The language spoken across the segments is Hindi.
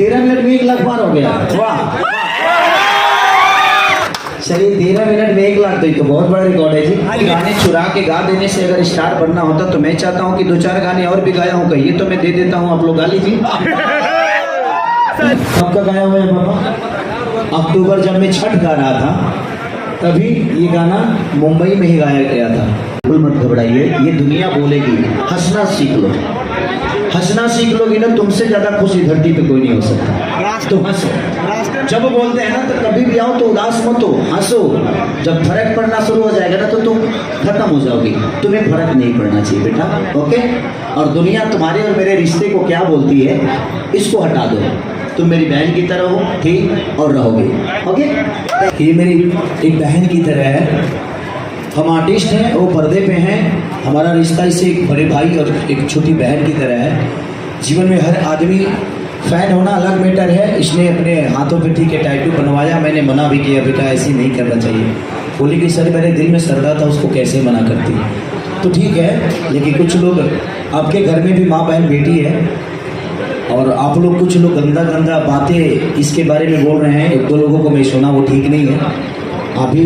13 मिनट में 1 लाख पार हो गया। वाह, चलिए 13 मिनट में 1 लाख तो ये तो बहुत बड़ा रिकॉर्ड है जी। गाने चुरा के गा देने से अगर स्टार बनना होता तो मैं चाहता हूँ कि 2-4 गाने और भी गाया हूँ, कहिए तो मैं दे देता हूँ, आप लोग गा लीजिए। कब का गाया हुआ है बाबा? अक्टूबर जब मैं छठ गा रहा था तभी ये गाना मुंबई में ही गाया गया था। बिल्कुल मत घबराइए, ये दुनिया बोलेगी, हंसना सीख लो। हंसना सीख लोगी ना, तुमसे ज्यादा खुश इस धरती पे कोई नहीं हो सकता। तो हंसो, जब बोलते हैं ना तो कभी भी आओ तो उदास मत हो, हंसो। जब फर्क पड़ना शुरू हो जाएगा ना तो तुम खत्म हो जाओगी। तुम्हें फर्क नहीं पड़ना चाहिए बेटा, ओके। और दुनिया तुम्हारे और मेरे रिश्ते को क्या बोलती है, इसको हटा दो। तुम मेरी बहन की तरह हो, ठीक, और रहोगे, ओके। ये मेरी एक बहन की तरह है। हम आर्टिस्ट हैं, वो पर्दे पे हैं। हमारा रिश्ता इससे एक बड़े भाई और एक छोटी बहन की तरह है। जीवन में हर आदमी फैन होना अलग मैटर है। इसने अपने हाथों पे ठीक है टैटू बनवाया, मैंने मना भी किया, बेटा ऐसे नहीं करना चाहिए। बोली कि सर मेरे दिल में श्रद्धा था, उसको कैसे मना करती। तो ठीक है, लेकिन कुछ लोग, आपके घर में भी माँ बहन बेटी है और आप लोग कुछ लोग गंदा गंदा बातें इसके बारे में बोल रहे हैं। 1-2 लोगों को मैं सुना, वो ठीक नहीं है। आप भी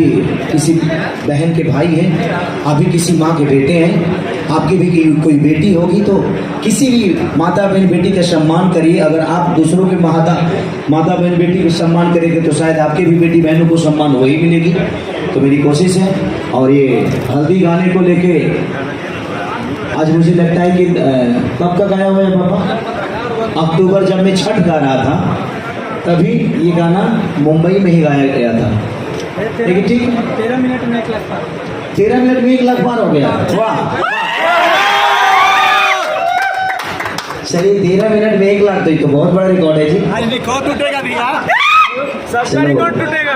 किसी बहन के भाई हैं, आप भी किसी माँ के बेटे हैं, आपकी भी कोई बेटी होगी, तो किसी भी माता बहन बेटी का सम्मान करिए। अगर आप दूसरों के माता बहन बेटी को सम्मान करेंगे तो शायद आपके भी बेटी बहनों को सम्मान वही मिलेगी। तो मेरी कोशिश है। और ये हल्दी गाने को लेके आज मुझे लगता है कि कब का गाया हुआ है बाबा? अक्टूबर जब मैं छठ गा रहा था तभी ये गाना मुंबई में ही गाया गया था। लेकिन ठीक, 13 मिनट में 1 लाख पार। 13 मिनट में 1 लाख पार हो गया। वाह, चलिए 13 मिनट में 1 लाख तो ये तो बहुत बड़ा रिकॉर्ड है जी। आज रिकॉर्ड टूटेगा भैया, सबका रिकॉर्ड टूटेगा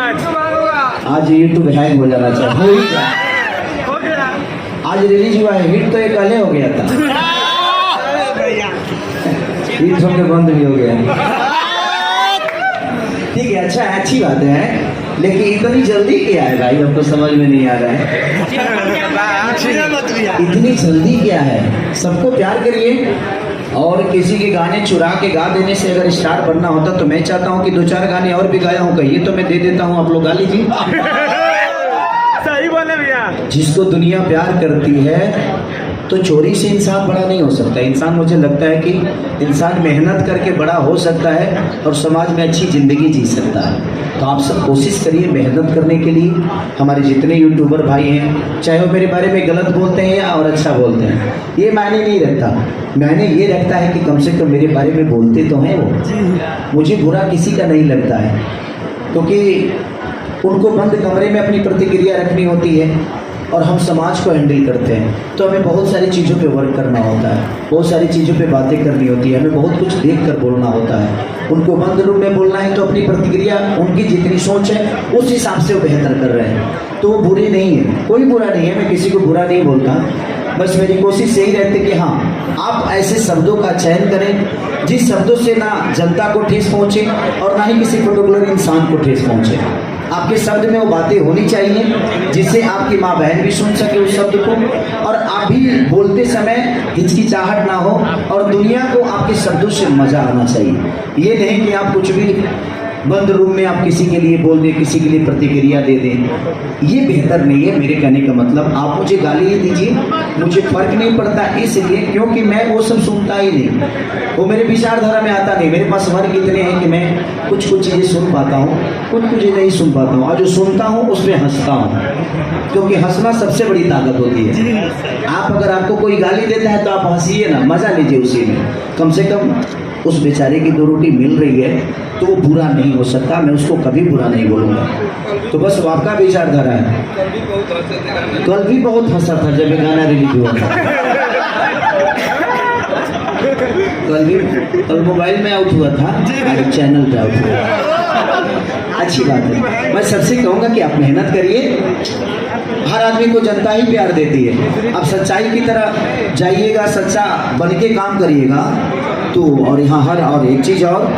आज यूट्यूब हैंग हो जाना चाहिए। हो गया, आज रिलीज हुआ है, हिट तो एक पहले हो गया था, हिट होकर बंद भी हो गया। ठीक है, अच्छा है, अच्छी बात है, लेकिन इतनी जल्दी क्या है भाई, हमको समझ में नहीं आ रहा है। इतनी जल्दी क्या है? सबको प्यार करिए। और किसी के गाने चुरा के गा देने से अगर स्टार बनना होता तो मैं चाहता हूँ कि 2-4 गाने और भी गाया हूँ, कहिए तो मैं दे देता हूँ, आप लोग गा लीजिए। सही बोले भैया। जिसको दुनिया प्यार करती है तो चोरी से इंसान बड़ा नहीं हो सकता। इंसान, मुझे लगता है कि इंसान मेहनत करके बड़ा हो सकता है और समाज में अच्छी ज़िंदगी जी सकता है। तो आप सब कोशिश करिए मेहनत करने के लिए। हमारे जितने यूट्यूबर भाई हैं, चाहे वो मेरे बारे में गलत बोलते हैं या और अच्छा बोलते हैं, ये मायने नहीं रखता। मायने ये रखता है कि कम से कम मेरे बारे में बोलते तो हैं वो। मुझे बुरा किसी का नहीं लगता है, क्योंकि उनको बंद कमरे में अपनी प्रतिक्रिया रखनी होती है और हम समाज को हैंडल करते हैं। तो हमें बहुत सारी चीज़ों पे वर्क करना होता है, बहुत सारी चीज़ों पे बातें करनी होती है, हमें बहुत कुछ देख कर बोलना होता है। उनको बंद रूम में बोलना है तो अपनी प्रतिक्रिया, उनकी जितनी सोच है उस हिसाब से वो बेहतर कर रहे हैं। तो वो बुरे नहीं है, कोई बुरा नहीं है, मैं किसी को बुरा नहीं बोलता। बस मेरी कोशिश यही रहती है कि हाँ, आप ऐसे शब्दों का चयन करें जिस शब्दों से ना जनता को ठेस पहुँचे और ना ही किसी पर्टिकुलर इंसान को ठेस पहुँचे। आपके शब्द में वो बातें होनी चाहिए जिससे आपकी माँ बहन भी सुन सके उस शब्द को, और आप भी बोलते समय हिचकिचाहट ना हो और दुनिया को आपके शब्दों से मजा आना चाहिए। ये नहीं कि आप कुछ भी बंद रूम में आप किसी के लिए बोल दें, किसी के लिए प्रतिक्रिया दे दें, ये बेहतर नहीं है। मेरे कहने का मतलब, आप मुझे गाली दीजिए, मुझे फर्क नहीं पड़ता, इसलिए क्योंकि मैं वो सब सुनता ही नहीं, वो मेरे विचारधारा में आता नहीं। मेरे पास वर्ग इतने हैं कि मैं कुछ चीज़ें सुन पाता हूँ, कुछ चीज़ें नहीं सुन पाता हूँ, और जो सुनता हूँ उस पर हंसता हूँ, क्योंकि हंसना सबसे बड़ी ताकत होती है। आप अगर आपको कोई गाली देता है तो आप हंसिए ना, मजा लीजिए उसी में। कम से कम उस बेचारे की 2 रोटी मिल रही है तो वो बुरा नहीं हो सकता, मैं उसको कभी बुरा नहीं बोलूँगा। तो बस वो आपका विचारधारा है। कल भी बहुत हंसा था जब ये गाना रिलीज हुआ था। कल मोबाइल में आउट हुआ था, आज चैनल पे आउट हुआ। अच्छी बात है। मैं सबसे कहूँगा कि आप मेहनत करिए, हर आदमी को जनता ही प्यार देती है। आप सच्चाई की तरह जाइएगा, सच्चा बन के काम करिएगा तो। और यहाँ और एक चीज़ और,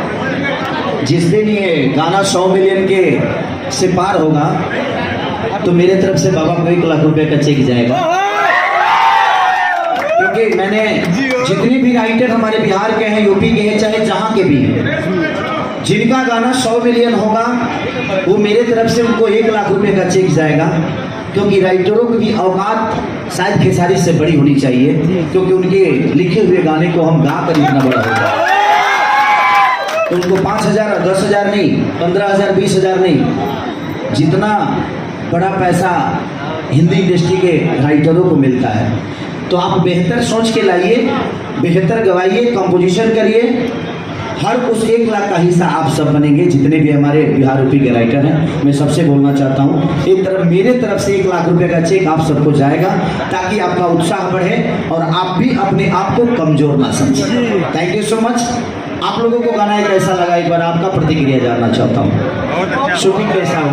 जिस दिन ये गाना 100 मिलियन के से पार होगा तो मेरे तरफ से बाबा को 1 लाख रुपए का चेक जाएगा। क्योंकि मैंने जितने भी राइटर हमारे बिहार के हैं, यूपी के हैं, चाहे जहाँ के भी हैं, जिनका गाना 100 मिलियन होगा वो मेरे तरफ से उनको 1 लाख रुपए का चेक जाएगा, क्योंकि राइटरों की भी औकात शायद खेसारी से बड़ी होनी चाहिए, क्योंकि उनके लिखे हुए गाने को हम गा कर इतना बड़ा होगा। तो उनको 5,000 और 10,000 नहीं, 15,000 20,000 नहीं, जितना बड़ा पैसा हिंदी इंडस्ट्री के राइटरों को मिलता है। तो आप बेहतर सोच के लाइए, बेहतर गवाइए, कंपोजिशन करिए, हर उस 1 लाख का हिस्सा आप सब बनेंगे, जितने भी हमारे बिहार यूपी के राइटर हैं। मैं सबसे बोलना चाहता हूँ, एक तरफ मेरे तरफ से 1 लाख रुपए का चेक आप सबको जाएगा, ताकि आपका उत्साह बढ़े और आप भी अपने आप को कमजोर ना समझें। Thank you so much. आप लोगों को गाना कैसा लगा, एक बार आपका प्रतिक्रिया जानना चाहता हूँ। शूटिंग कैसा हुआ?